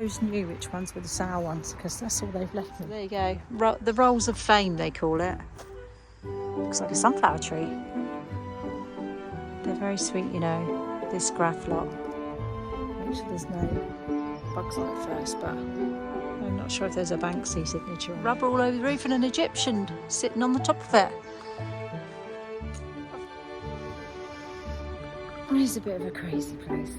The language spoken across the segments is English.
Those knew which ones were the sour ones because that's all they've left me. There you go. The rolls of fame, they call it. Looks like a sunflower tree. They're very sweet, you know, this graph lot. Make sure there's no bugs on it first, but I'm not sure if there's a Banksy signature. Rubber all over the roof and an Egyptian sitting on the top of it. It's a bit of a crazy place.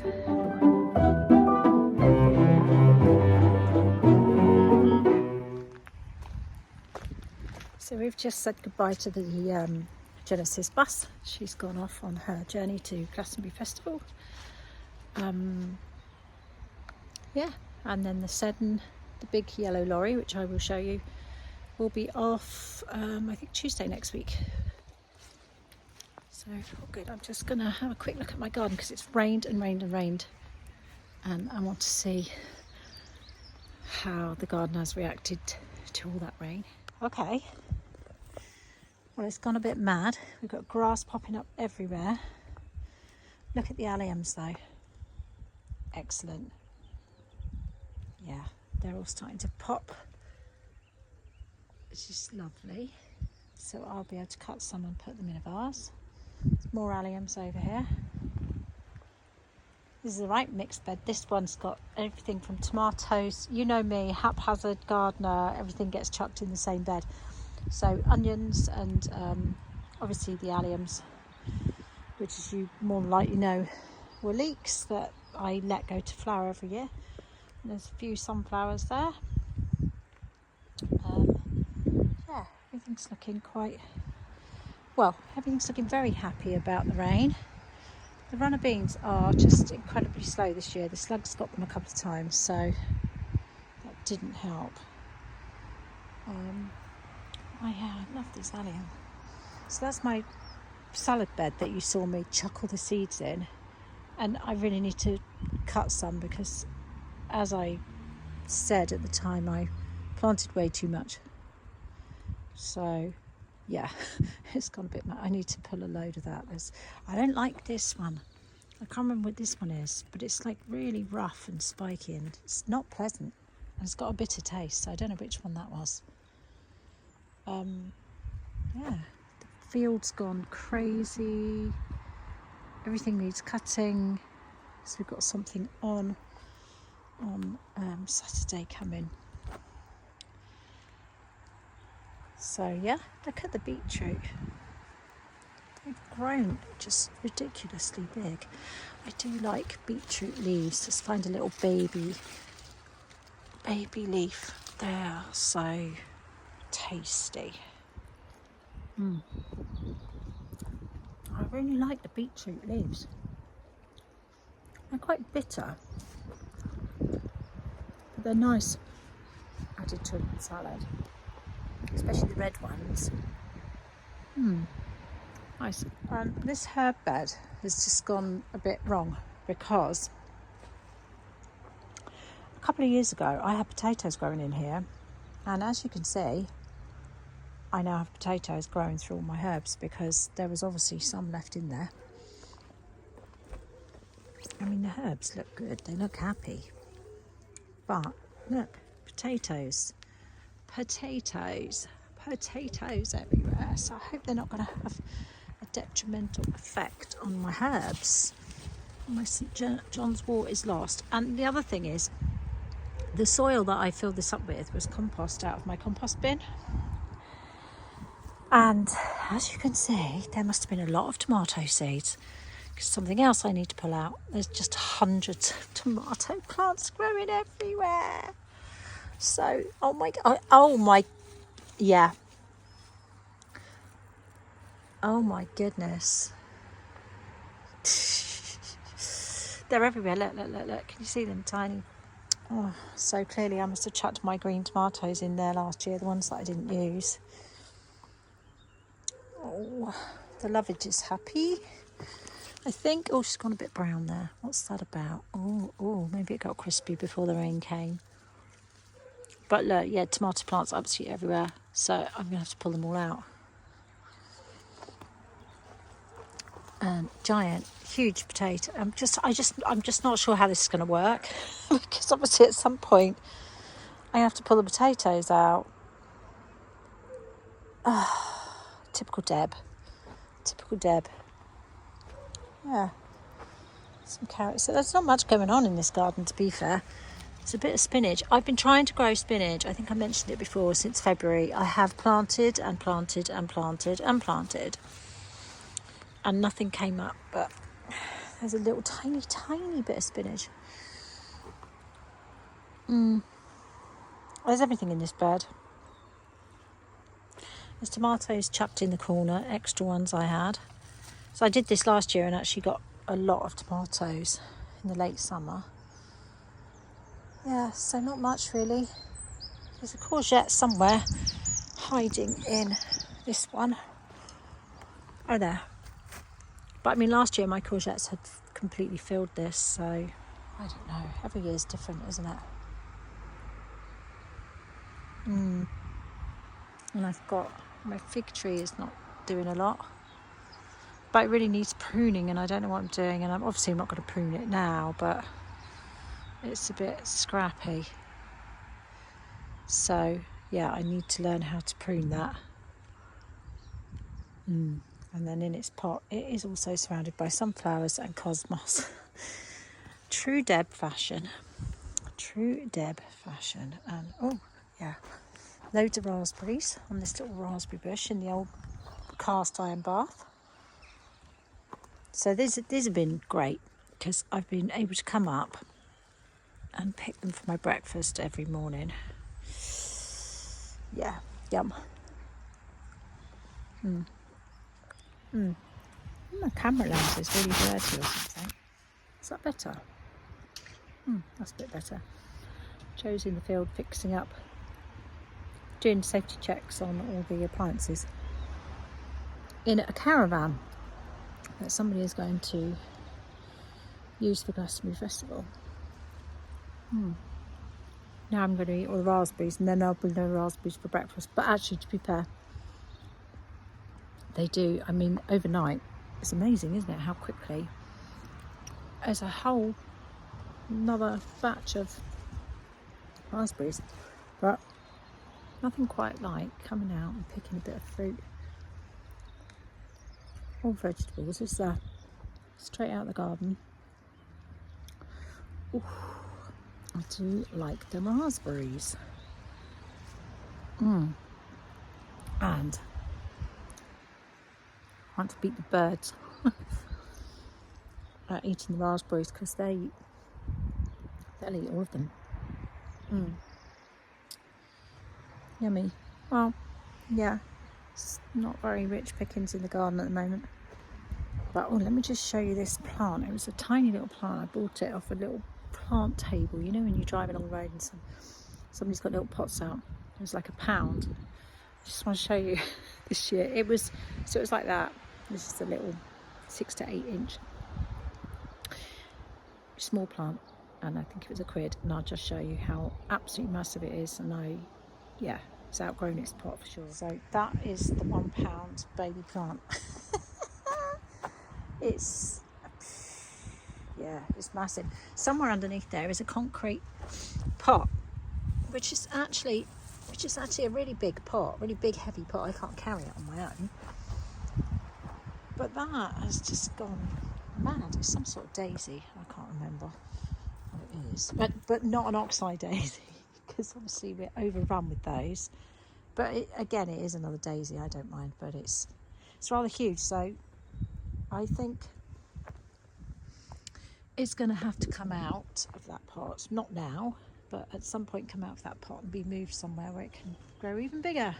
So we've just said goodbye to the Genesis bus. She's gone off on her journey to Glastonbury Festival. Yeah, and then the Seddon, the big yellow lorry, which I will show you, will be off I think Tuesday next week. So all good. I'm just gonna have a quick look at my garden because it's rained and rained and rained, and I want to see how the garden has reacted to all that rain. Okay, well, it's gone a bit mad. We've got grass popping up everywhere. Look at the alliums though. Excellent. Yeah, they're all starting to pop, which is lovely. So I'll be able to cut some and put them in a vase. There's more alliums over here. This is the right mixed bed. This one's got everything from tomatoes. You know me, haphazard gardener, everything gets chucked in the same bed. So onions and obviously the alliums, which, as you more than likely know, were leeks that I let go to flower every year. And there's a few sunflowers there. Yeah, everything's looking quite well. Everything's looking very happy about the rain. The runner beans are just incredibly slow this year. The slugs got them a couple of times, so that didn't help. I love this allium. So that's my salad bed that you saw me chuck all the seeds in, and I really need to cut some because, as I said at the time, I planted way too much. So yeah, it's gone a bit mad. I need to pull a load of that. I don't like this one. I can't remember what this one is, but it's like really rough and spiky and it's not pleasant. And it's got a bitter taste, so I don't know which one that was. Yeah, the field's gone crazy. Everything needs cutting. So we've got something on Saturday coming. So yeah, look at the beetroot. They've grown just ridiculously big. I do like beetroot leaves. Just find a little baby leaf. They are so tasty. I really like the beetroot leaves. They're quite bitter, but they're nice added to a salad, especially the red ones. Nice. This herb bed has just gone a bit wrong because a couple of years ago I had potatoes growing in here, and as you can see, I now have potatoes growing through all my herbs because there was obviously some left in there. I mean, the herbs look good, they look happy, but look, potatoes everywhere. So I hope they're not going to have a detrimental effect on my herbs. My St. John's wort is lost. And the other thing is, the soil that I filled this up with was compost out of my compost bin. And as you can see, there must have been a lot of tomato seeds. Because something else I need to pull out. There's just hundreds of tomato plants growing everywhere. So, yeah. Oh my goodness. They're everywhere. Look. Can you see them tiny? Oh, so clearly I must have chucked my green tomatoes in there last year, the ones that I didn't use. Oh, the lovage is happy, I think. Oh, she's gone a bit brown there. What's that about? Oh, maybe it got crispy before the rain came. But look, yeah, tomato plants absolutely everywhere. So I'm going to have to pull them all out. and giant, huge potato. I'm just not sure how this is going to work because obviously at some point I have to pull the potatoes out. Typical Deb. Yeah, some carrots. So there's not much going on in this garden, to be fair. It's a bit of spinach. I've been trying to grow spinach. I think I mentioned it before. Since February, I have planted and planted and planted and planted, and nothing came up. But there's a little tiny bit of spinach. There's everything in this bed. There's tomatoes chucked in the corner, extra ones I had. So I did this last year and actually got a lot of tomatoes in the late summer. Yeah, so not much really. There's a courgette somewhere hiding in this one. Oh, there. But I mean, last year my courgettes had completely filled this, so I don't know. Every year's different, isn't it? And I've got my fig tree is not doing a lot, but it really needs pruning, and I don't know what I'm doing. And I'm not going to prune it now, but it's a bit scrappy. So yeah, I need to learn how to prune that. And then in its pot, it is also surrounded by sunflowers and cosmos. True Deb fashion. And oh yeah, loads of raspberries on this little raspberry bush in the old cast iron bath. So these have been great because I've been able to come up and pick them for my breakfast every morning. Yeah, yum. My camera lens is really dirty or something. Is that better? That's a bit better. Joe's in the field fixing up, doing safety checks on all the appliances in a caravan that somebody is going to use for Glastonbury Festival. Now I'm going to eat all the raspberries, and then there'll be no raspberries for breakfast. But actually, to be fair, they do. I mean, overnight, it's amazing, isn't it, how quickly there's a whole another batch of raspberries. But nothing quite like coming out and picking a bit of fruit. All vegetables, it's straight out of the garden. Ooh, I do like the raspberries. And I want to beat the birds at eating the raspberries because they'll eat all of them. Yummy. Well, yeah, it's not very rich pickings in the garden at the moment. But let me just show you this plant. It was a tiny little plant. I bought it off a little plant table. You know when you drive along the road and somebody's got little pots out. It was like £1. I just want to show you this year. It was like that. This is a little 6 to 8 inch small plant, and I think it was £1. And I'll just show you how absolutely massive it is. And it's outgrown its pot for sure. So that is the £1 baby plant. It's massive. Somewhere underneath there is a concrete pot, which is actually a really big pot, really big heavy pot. I can't carry it on my own. But that has just gone mad. It's some sort of daisy. I can't remember what it is. But not an oxeye daisy, because obviously we're overrun with those. But it is another daisy. I don't mind, but it's rather huge. So I think it's going to have to come out of that pot. Not now, but at some point come out of that pot and be moved somewhere where it can grow even bigger.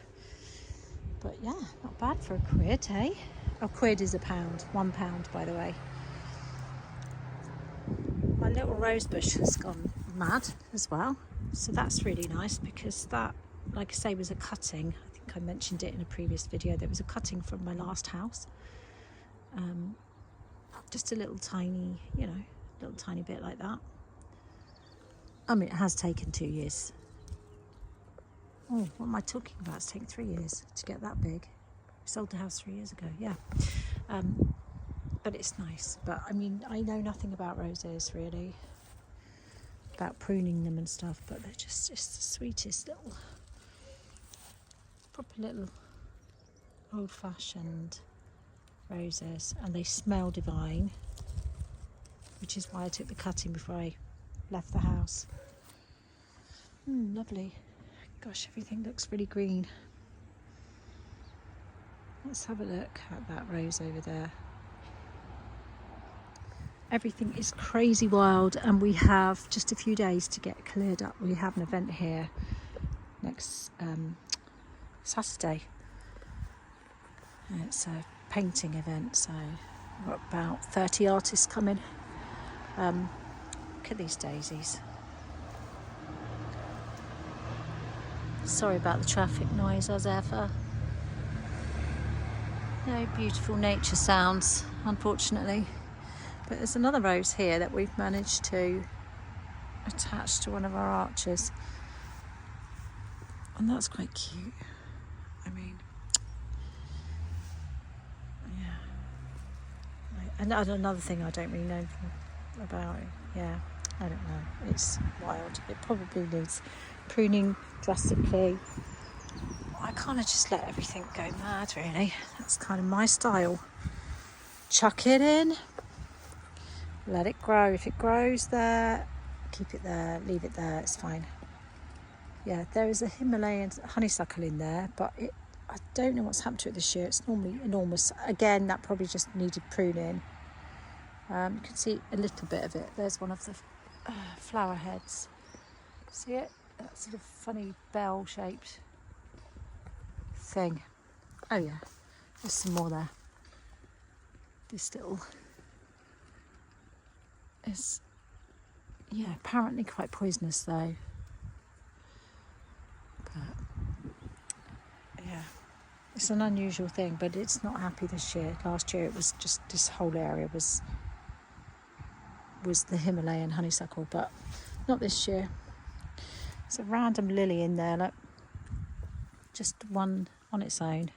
But yeah, not bad for £1, eh? £1 is £1. £1, by the way. My little rose bush has gone mad as well. So that's really nice because that, like I say, was a cutting. I think I mentioned it in a previous video. There was a cutting from my last house. Just a little tiny bit like that. I mean, it has taken 2 years. Oh, what am I talking about? It's taken 3 years to get that big. We sold the house 3 years ago, yeah. but it's nice. But I mean, I know nothing about roses really, about pruning them and stuff, but they're just the sweetest little, proper little old-fashioned roses, and they smell divine, which is why I took the cutting before I left the house. Lovely. Gosh, everything looks really green. Let's have a look at that rose over there. Everything is crazy wild, and we have just a few days to get cleared up. We have an event here next Saturday. It's a painting event, so we've got about 30 artists coming. Look at these daisies. Sorry about the traffic noise as ever. No beautiful nature sounds, unfortunately. But there's another rose here that we've managed to attach to one of our arches. And that's quite cute. I mean, yeah. And another thing I don't really know about it. Yeah, I don't know. It's wild. It probably needs pruning drastically. I kind of just let everything go mad, really. That's kind of my style. Chuck it in, let it grow. If it grows there, keep it there, leave it there, it's fine. Yeah, there is a Himalayan honeysuckle in there, but I don't know what's happened to it this year. It's normally enormous. Again, that probably just needed pruning. You can see a little bit of it. There's one of the flower heads. See it? That sort of funny bell-shaped thing. Oh yeah, there's some more there. This little is, yeah, apparently quite poisonous though. But yeah, it's an unusual thing, but it's not happy this year. Last year it was just, this whole area was the Himalayan honeysuckle, but not this year. There's a random lily in there, look, just one on its own.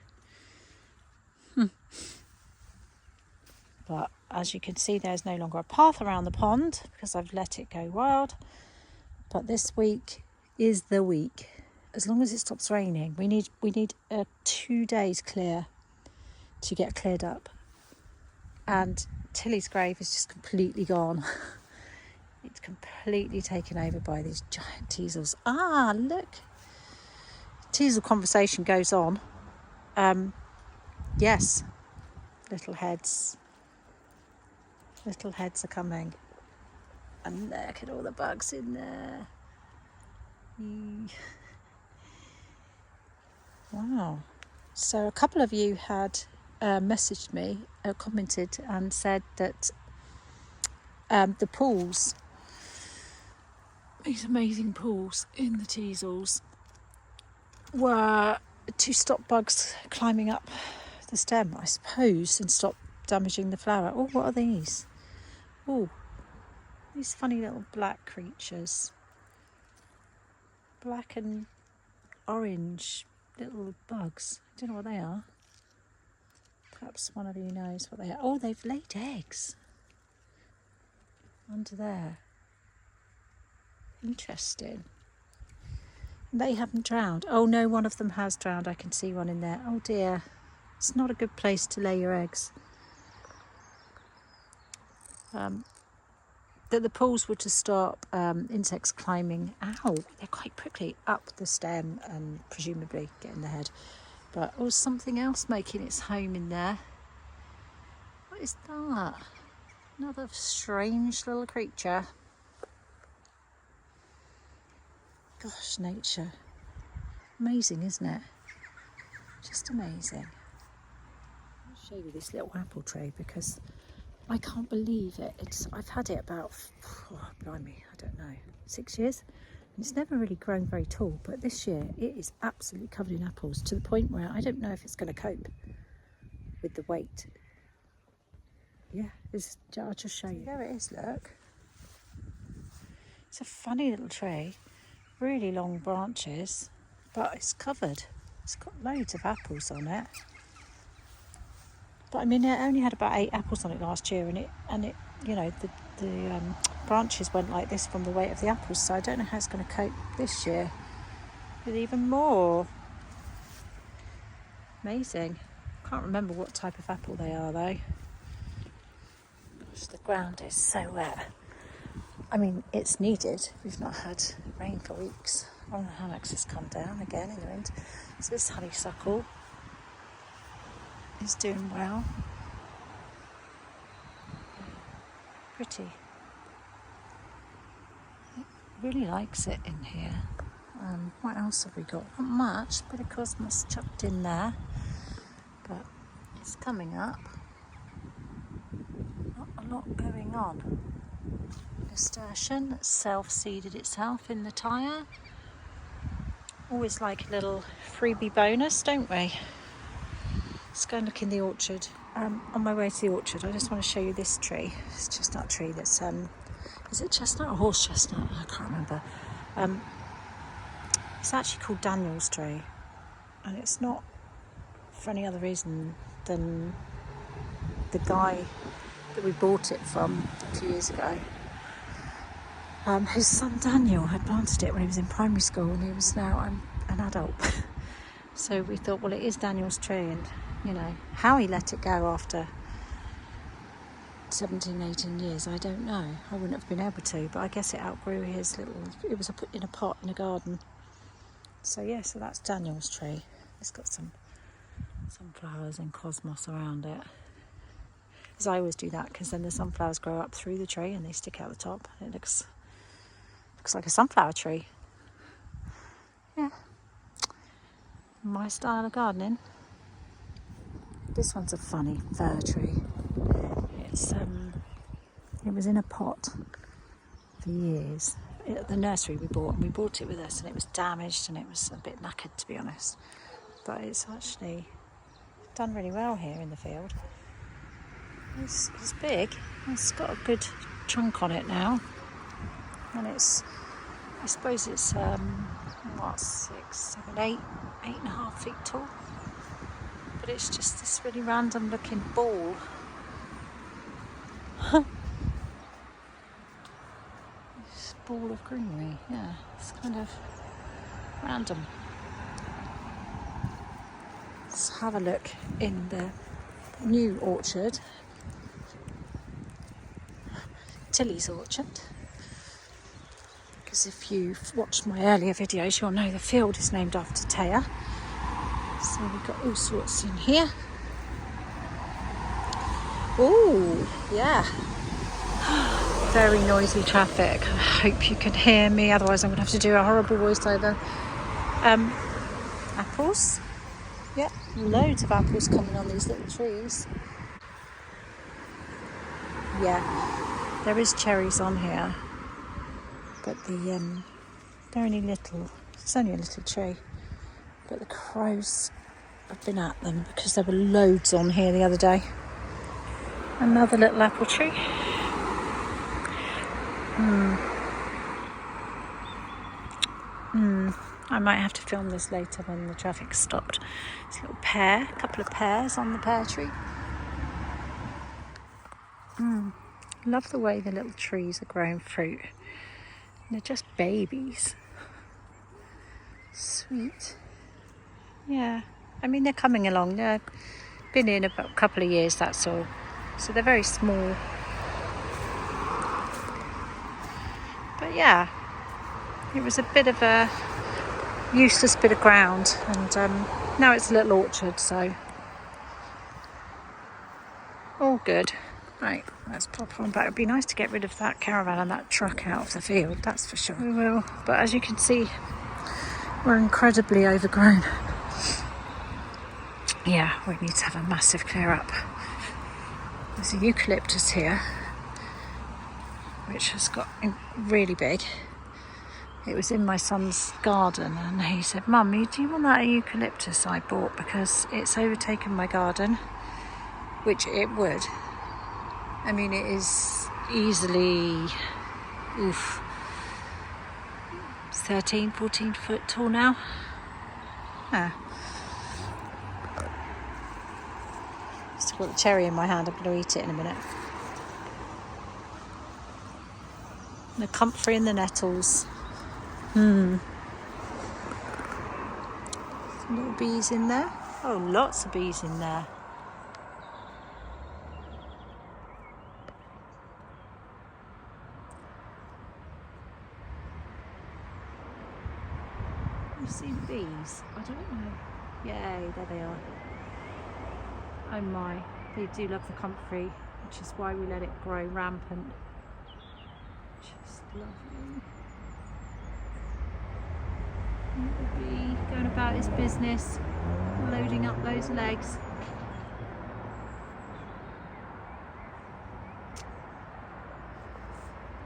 But as you can see, there's no longer a path around the pond because I've let it go wild. But this week is the week. As long as it stops raining, we need 2 days clear to get cleared up. And Tilly's grave is just completely gone. It's completely taken over by these giant teasels. Ah, look. Teasel conversation goes on. Yes, little heads are coming. And look at all the bugs in there. Wow. So a couple of you had messaged me, commented and said that the pools, these amazing pools in the teasels, were to stop bugs climbing up the stem, I suppose, and stop damaging the flower. Oh, what are these? Oh, these funny little black creatures. Black and orange little bugs. I don't know what they are. Perhaps one of you knows what they are. Oh, they've laid eggs under there. Interesting. They haven't drowned. Oh no, one of them has drowned. I can see one in there. Oh dear. It's not a good place to lay your eggs. That the pools were to stop insects climbing, ow, they're quite prickly, up the stem and presumably get in the head. But oh, something else making its home in there. What is that? Another strange little creature. Gosh, nature. Amazing, isn't it? Just amazing. I'll show you this little apple tree because I can't believe it. I've had it about, blimey, I don't know, 6 years. And it's never really grown very tall, but this year it is absolutely covered in apples to the point where I don't know if it's going to cope with the weight. Yeah, I'll just show you. There it is, look. It's a funny little tree, really long branches, but it's covered. It's got loads of apples on it. But I mean, it only had about 8 apples on it last year, and it you know, the branches went like this from the weight of the apples, so I don't know how it's going to cope this year with even more. Amazing. Can't remember what type of apple they are though. Gosh, the ground is so wet. I mean, it's needed. We've not had rain for weeks. Oh, the hammocks has come down again in the wind. So this honeysuckle is doing well. Pretty. It really likes it in here. What else have we got? Not much. Bit of cosmos chucked in there, but it's coming up. Not a lot going on. Nasturtium that's self-seeded itself in the tyre. Always like a little freebie bonus, don't we? Let's go and look in the orchard. On my way to the orchard, I just want to show you this tree. It's a chestnut tree that's, is it chestnut or horse chestnut? I can't remember. It's actually called Daniel's tree, and it's not for any other reason than the guy that we bought it from a few years ago. His son Daniel had planted it when he was in primary school, and he was now an adult. So we thought, well, it is Daniel's tree, and you know, how he let it go after 17, 18 years, I don't know. I wouldn't have been able to, but I guess it outgrew his little, it was in a pot in a garden. So yeah, so that's Daniel's tree. It's got some sunflowers and cosmos around it. Because I always do that, because then the sunflowers grow up through the tree and they stick out the top. And it looks like a sunflower tree. Yeah. My style of gardening. This one's a funny fir tree. It's it was in a pot for years. At the nursery we bought it with us, and it was damaged and it was a bit knackered, to be honest. But it's actually done really well here in the field. It's big. It's got a good trunk on it now, and I suppose it's 6, 7, 8.5 feet tall. But it's just this really random looking ball. This ball of greenery, yeah, it's kind of random. Let's have a look in the new orchard, Tilly's orchard, because if you've watched my earlier videos, you'll know the field is named after Taya. So we've got all sorts in here. Oh, yeah. Very noisy traffic. I hope you can hear me, otherwise I'm going to have to do a horrible voiceover. Apples. Yep, loads of apples coming on these little trees. Yeah, there is cherries on here, but they're only little. It's only a little tree. But the crows have been at them because there were loads on here the other day. Another little apple tree. I might have to film this later when the traffic stopped. This little pear, a couple of pears on the pear tree. Love the way the little trees are growing fruit. They're just babies. Sweet. Yeah, I mean, they're coming along. They've been in about a couple of years, that's all. So they're very small. But yeah, it was a bit of a useless bit of ground, and now it's a little orchard, so all good. Right, let's pop on back. It'd be nice to get rid of that caravan and that truck out of the field, that's for sure. We will, but as you can see, we're incredibly overgrown. Yeah, we need to have a massive clear up. There's a eucalyptus here, which has got really big. It was in my son's garden, and he said, "Mummy, do you want that eucalyptus I bought? Because it's overtaken my garden," which it would. I mean, it is easily 13, 14 foot tall now. It's I've got the cherry in my hand. I'm going to eat it in a minute. The comfrey and the nettles. Some little bees in there. Oh, lots of bees in there. You see the bees? I don't know. Yay, there they are. Oh my, they do love the comfrey, which is why we let it grow rampant. Just lovely. Little bee going about his business, loading up those legs.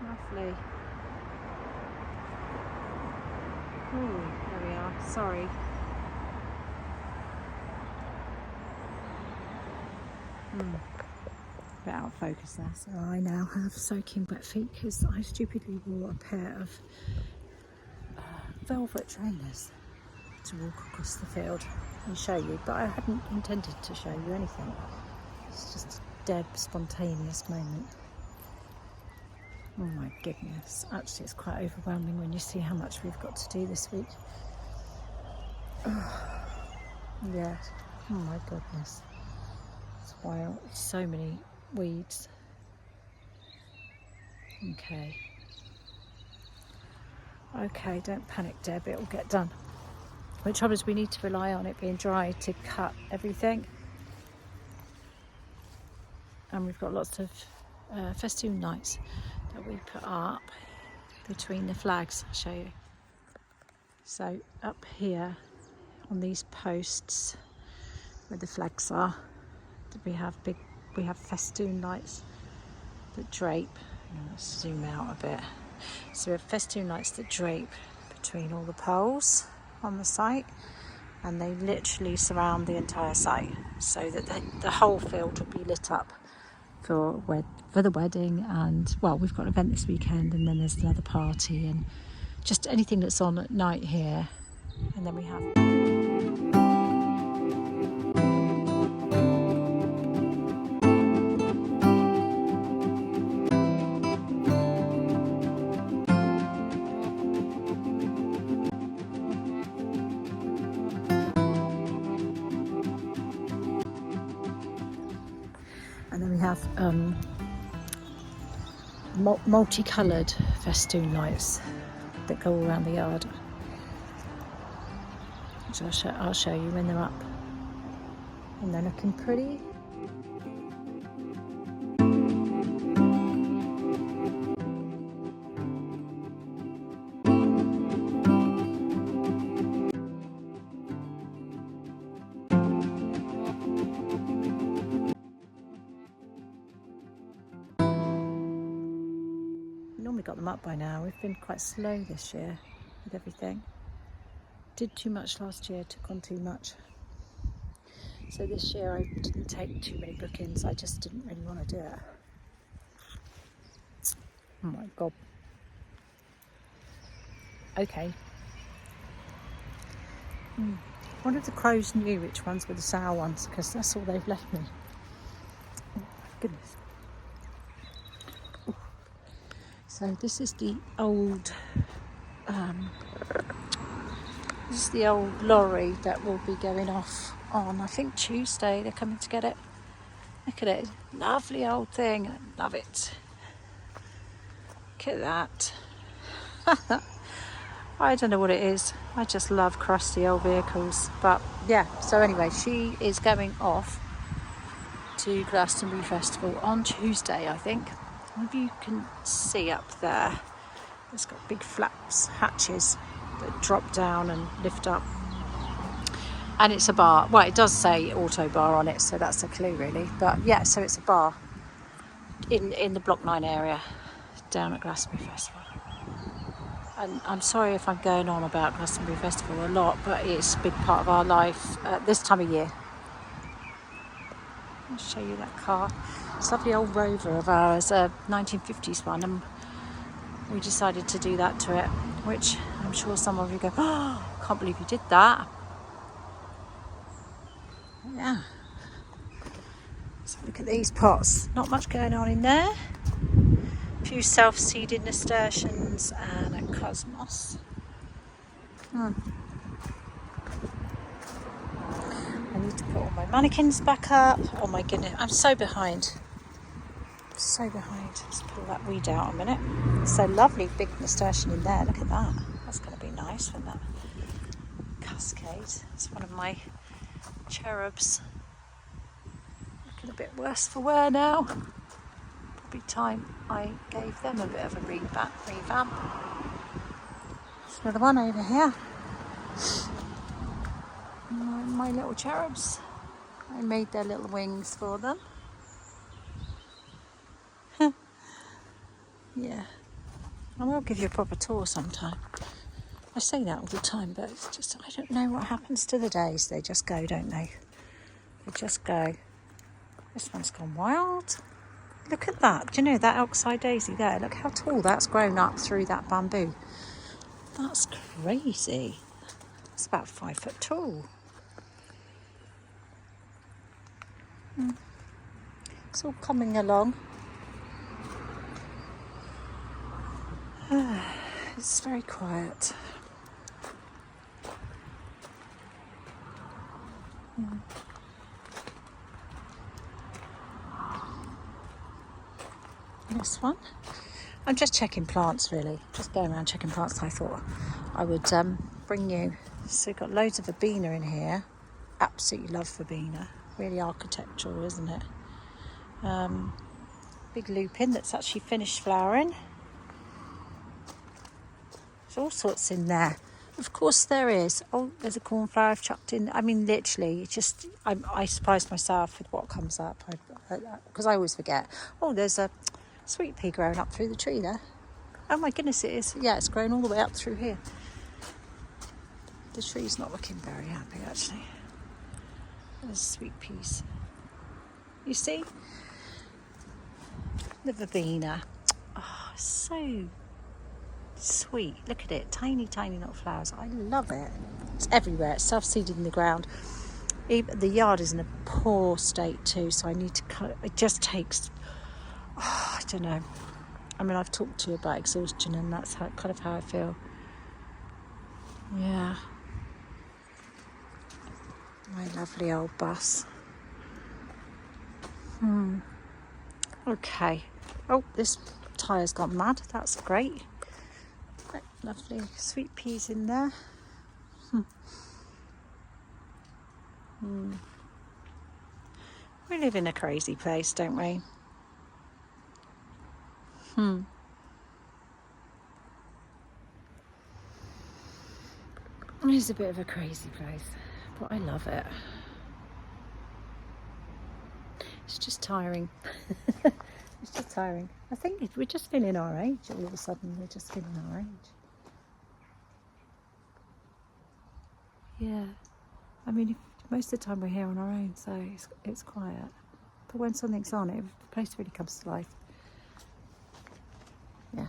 Lovely. Oh, there we are. Sorry. Bit out of focus there. So I now have soaking wet feet because I stupidly wore a pair of velvet trainers to walk across the field and show you, but I hadn't intended to show you anything. It's just a dead spontaneous moment. Oh my goodness, actually it's quite overwhelming when you see how much we've got to do this week. Yeah, oh my goodness, it's wild. So many weeds. Okay, don't panic, Deb, it'll get done. The trouble is we need to rely on it being dry to cut everything. And we've got lots of festoon lights that we put up between the flags. I'll show you. So up here on these posts where the flags are, we have festoon lights that drape. Let's zoom out a bit. So we have festoon lights that drape between all the poles on the site, and they literally surround the entire site so that the whole field will be lit up for the wedding. And well, we've got an event this weekend, and then there's another party, and just anything that's on at night here. And then we have multicoloured festoon lights that go all around the yard, which I'll show you when they're up, and they're looking pretty. Normally got them up by now. We've been quite slow this year with everything. Did too much last year, took on too much. So this year I didn't take too many bookings. I just didn't really want to do it. Oh my God. Okay. One of the crows knew which ones were the sour ones because that's all they've left me. Oh my goodness. So this is the old lorry that will be going off on, I think, Tuesday. They're coming to get it. Look at it, lovely old thing. I love it. Look at that. I don't know what it is. I just love crusty old vehicles. But yeah, so anyway, she is going off to Glastonbury Festival on Tuesday, I think. If you can see up there, it's got big flaps, hatches that drop down and lift up. And it's a bar. Well, it does say auto bar on it, so that's a clue really. But yeah, so it's a bar in the Block 9 area down at Glastonbury Festival. And I'm sorry if I'm going on about Glastonbury Festival a lot, but it's a big part of our life this time of year. I'll show you that car. It's a lovely old Rover of ours, a 1950s one, and we decided to do that to it, which I'm sure some of you go, oh, can't believe you did that. Yeah. Look at these pots. Not much going on in there. A few self-seeded nasturtiums and a cosmos. I need to put all my mannequins back up. Oh my goodness, I'm so behind. So behind. Let's pull that weed out a minute. So lovely big nasturtium in there. Look at that. That's going to be nice when that cascades. It's one of my cherubs. Looking a bit worse for wear now. Probably time I gave them a bit of a revamp. There's another one over here. My little cherubs. I made their little wings for them. Yeah. I will give you a proper tour sometime. I say that all the time, but it's just, I don't know what happens to the days. They just go, don't they? They just go. This one's gone wild. Look at that. Do you know that Elkside daisy there? Look how tall that's grown up through that bamboo. That's crazy. It's about 5 foot tall. It's all coming along. It's very quiet. This one. I'm just checking plants really. Just going around checking plants. I thought I would bring you. So we've got loads of verbena in here. Absolutely love verbena. Really architectural, isn't it? Big lupin that's actually finished flowering. There's all sorts in there. Of course there is. Oh, there's a cornflower I've chucked in. I mean, literally, just I surprised myself with what comes up. Because I always forget. Oh, there's a sweet pea growing up through the tree there. Oh my goodness, it is. Yeah, it's grown all the way up through here. The tree's not looking very happy, actually. There's sweet peas. You see? The verbena. Oh, so sweet. Look at it. Tiny, tiny little flowers. I love it. It's everywhere. It's self-seeded in the ground. Even the yard is in a poor state too, so I need to cut. It just takes, I don't know. I mean, I've talked to you about exhaustion, and that's kind of how I feel. Yeah. My lovely old bus. Okay. Oh, this tyre's gone mad. That's great. Lovely sweet peas in there. We live in a crazy place, don't we? It is a bit of a crazy place, but I love it. It's just tiring. It's just tiring. I think we're just feeling our age all of a sudden. We're just feeling our age. Yeah. I mean, most of the time we're here on our own, so it's quiet. But when something's on, the place really comes to life. Yeah.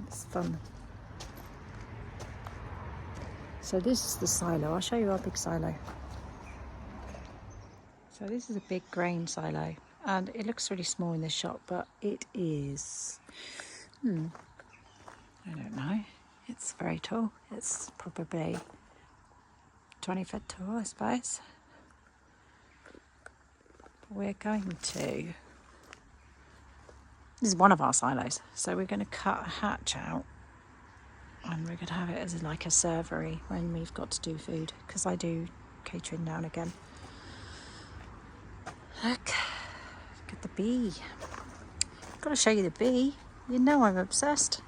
It's fun. So this is the silo. I'll show you our big silo. So this is a big grain silo, and it looks really small in this shot, but it is. I don't know. It's very tall. It's probably 20 foot tall, I suppose. But we're going to. This is one of our silos, so we're going to cut a hatch out, and we're going to have it as like a servery when we've got to do food, because I do catering now and again. Look at the bee. I've got to show you the bee. You know I'm obsessed.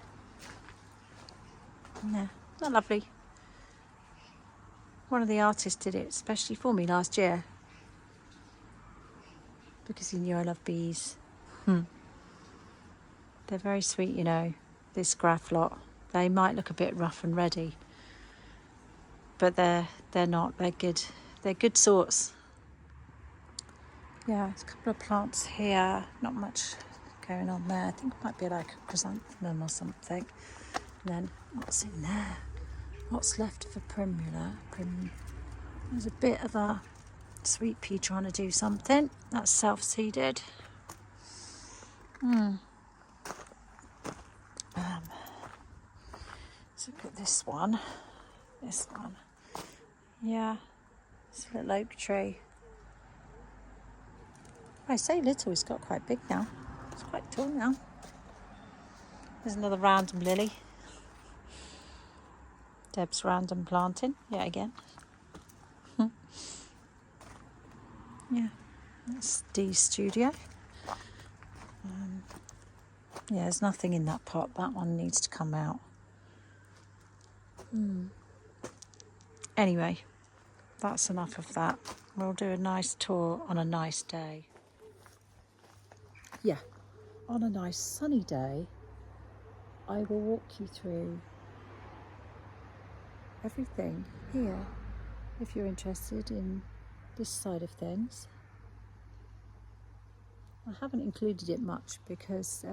Yeah, not lovely. One of the artists did it especially for me last year because he knew I love bees. They're very sweet, you know, this graph lot. They might look a bit rough and ready, but they're not. They're good. They're good sorts. Yeah, there's a couple of plants here. Not much going on there. I think it might be like a chrysanthemum or something. And then what's in there? What's left of a primula? There's a bit of a Sweet pea trying to do something. That's self-seeded. Let's look at this one. This one. Yeah. It's a little oak tree. I say little, it's got quite big now. It's quite tall now. There's another random lily. Deb's random planting, yet again. Yeah, that's Dee's studio. Yeah, there's nothing in that pot. That one needs to come out. Anyway, that's enough of that. We'll do a nice tour on a nice day. Yeah, on a nice sunny day, I will walk you through everything here if you're interested in this side of things. I haven't included it much because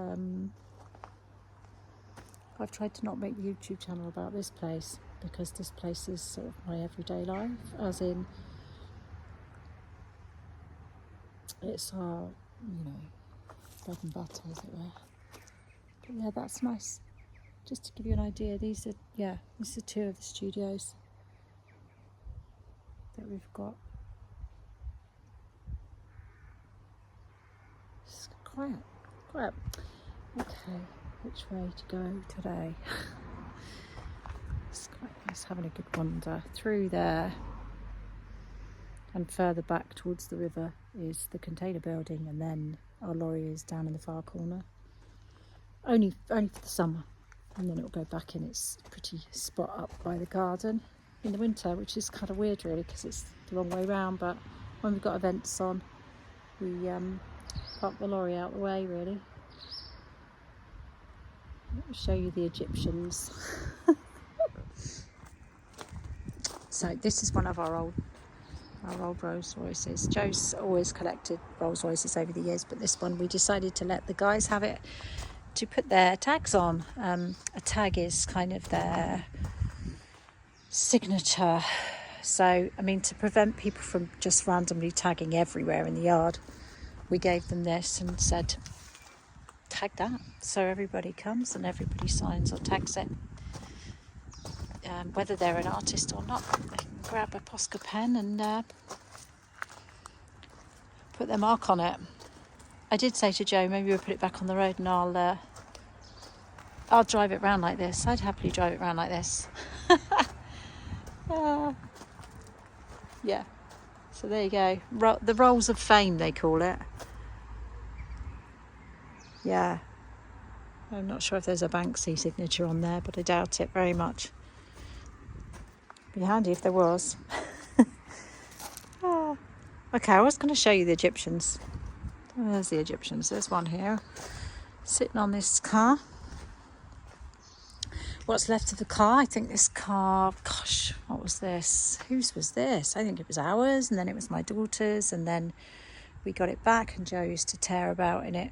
I've tried to not make the YouTube channel about this place, because this place is sort of my everyday life, as in it's our, bread and butter, as it were. But yeah, that's nice. Just to give you an idea, these are two of the studios that we've got. It's quiet. Okay, which way to go today? It's quite nice having a good wander through there. And further back towards the river is the container building, and then our lorry is down in the far corner. Only for the summer, and then it'll go back in its pretty spot up by the garden in the winter, which is kind of weird really, because it's the wrong way round. But when we've got events on, we park the lorry out the way really. Let me show you the Egyptians. So this is one of our old Rolls Royces. Joe's always collected Rolls Royces over the years, but this one we decided to let the guys have it to put their tags on. A tag is kind of their signature. So, I mean, to prevent people from just randomly tagging everywhere in the yard, we gave them this and said, tag that. So everybody comes and everybody signs or tags it. Whether they're an artist or not, they can grab a Posca pen and put their mark on it. I did say to Joe, maybe we'll put it back on the road and I'll drive it round like this. I'd happily drive it round like this. Yeah. So there you go. The rolls of fame, they call it. Yeah. I'm not sure if there's a Banksy signature on there, but I doubt it very much. Be handy if there was. Okay, I was going to show you the Egyptians. There's the Egyptians. There's one here, sitting on this car. What's left of the car? I think this car, gosh, what was this? Whose was this? I think it was ours, and then it was my daughter's, and then we got it back, and Joe used to tear about in it.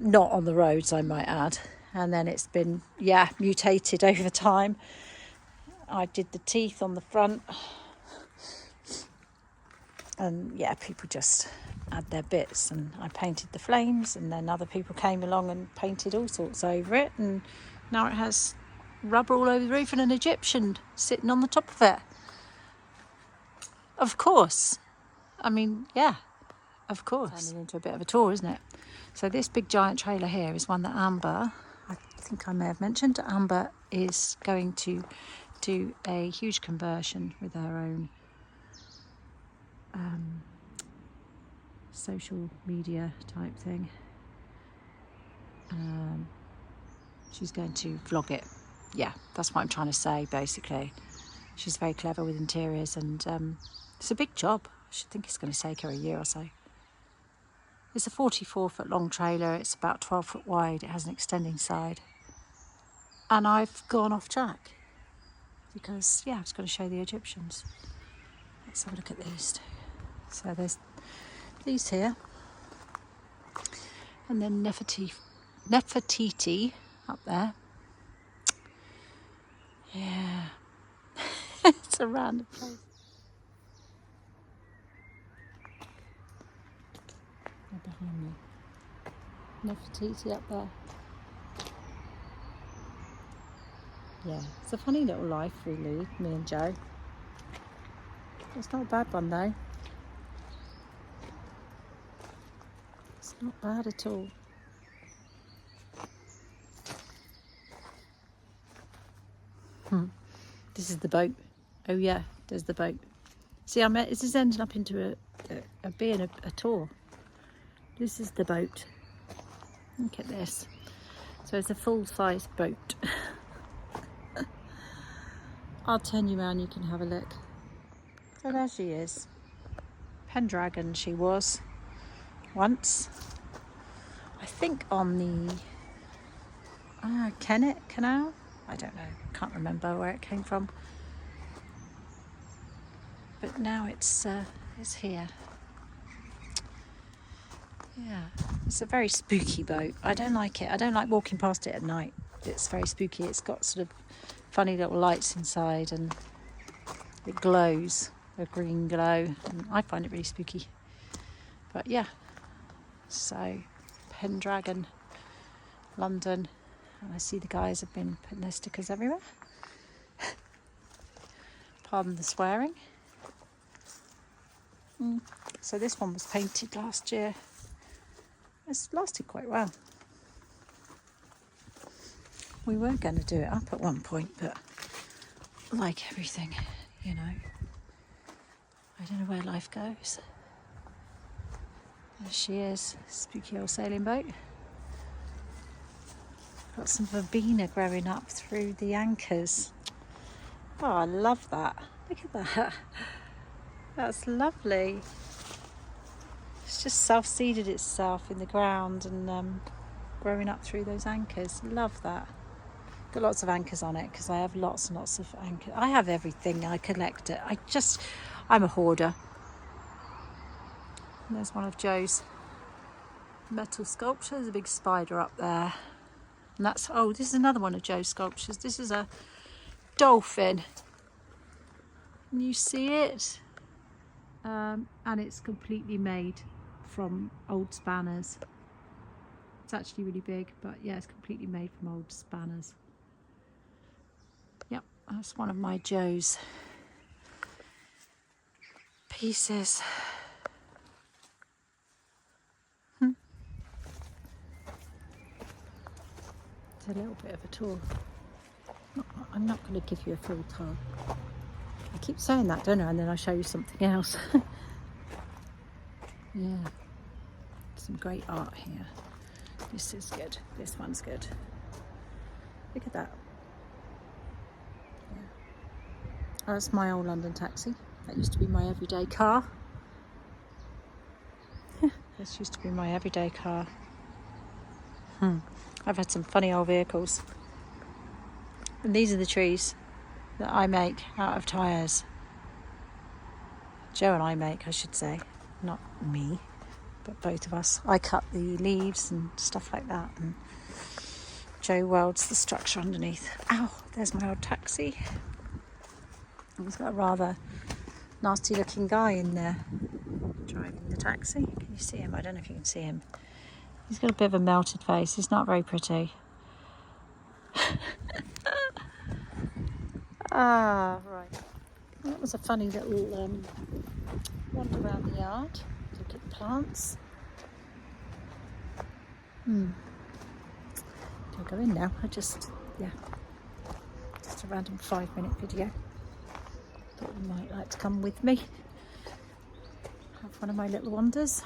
Not on the roads, I might add. And then it's been, mutated over time. I did the teeth on the front. And people just add their bits, and I painted the flames, and then other people came along and painted all sorts over it, and now it has rubber all over the roof and an Egyptian sitting on the top of it. Of course. I mean, yeah, of course. Turning into a bit of a tour, isn't it? So this big giant trailer here is one that Amber, I think I may have mentioned, Amber is going to do a huge conversion with her own social media type thing. She's going to vlog it. Yeah, that's what I'm trying to say, basically. She's very clever with interiors, and it's a big job. I should think it's going to take her a year or so. It's a 44-foot long trailer. It's about 12 foot wide. It has an extending side. And I've gone off track because, I was going to show the Egyptians. Let's have a look at these two. So there's these here. And then Nefertiti up there. Yeah. It's a random place. Nefertiti up there. Yeah, it's a funny little life we lead, me and Joe. It's not a bad one though. It's not bad at all. This is the boat. Oh yeah, there's the boat. See, this is ending up into being a tour. This is the boat. Look at this. So it's a full-size boat. I'll turn you around, you can have a look. So there she is. Pendragon she was once. I think on the Kennet Canal. I don't know, can't remember where it came from. But now it's here. Yeah, it's a very spooky boat. I don't like it. I don't like walking past it at night. It's very spooky. It's got sort of funny little lights inside and it glows, a green glow. And I find it really spooky. But yeah, so Pendragon, London. And I see the guys have been putting their stickers everywhere. Pardon the swearing. So this one was painted last year. It's lasted quite well. We were going to do it up at one point, but like everything, you know, I don't know where life goes. There she is, spooky old sailing boat. Got some verbena growing up through the anchors. Oh, I love that. Look at that. That's lovely. It's just self-seeded itself in the ground and growing up through those anchors. Love that. Got lots of anchors on it because I have lots and lots of anchors. I have everything. I collect it. I'm a hoarder. And there's one of Joe's metal sculptures. There's a big spider up there. And this is another one of Joe's sculptures. This is a dolphin. Can you see it? And it's completely made from old spanners. It's actually really big, but yeah, it's completely made from old spanners. Yep, that's one of my Joe's pieces. A little bit of a tour. I'm not going to give you a full tour. I keep saying that, don't I? And then I show you something else. Yeah, some great art here. This is good. This one's good. Look at that. Yeah. Oh, that's my old London taxi. That used to be my everyday car. This used to be my everyday car. I've had some funny old vehicles. And these are the trees that I make out of tyres. Joe and I make, I should say. Not me, but both of us. I cut the leaves and stuff like that. And Joe welds the structure underneath. Ow, there's my old taxi. He's got a rather nasty looking guy in there driving the taxi. Can you see him? I don't know if you can see him. He's got a bit of a melted face. He's not very pretty. Right. That was a funny little wander around the yard. Look at the plants. Don't go in now. Just a random 5-minute video. Thought you might like to come with me. Have one of my little wanders.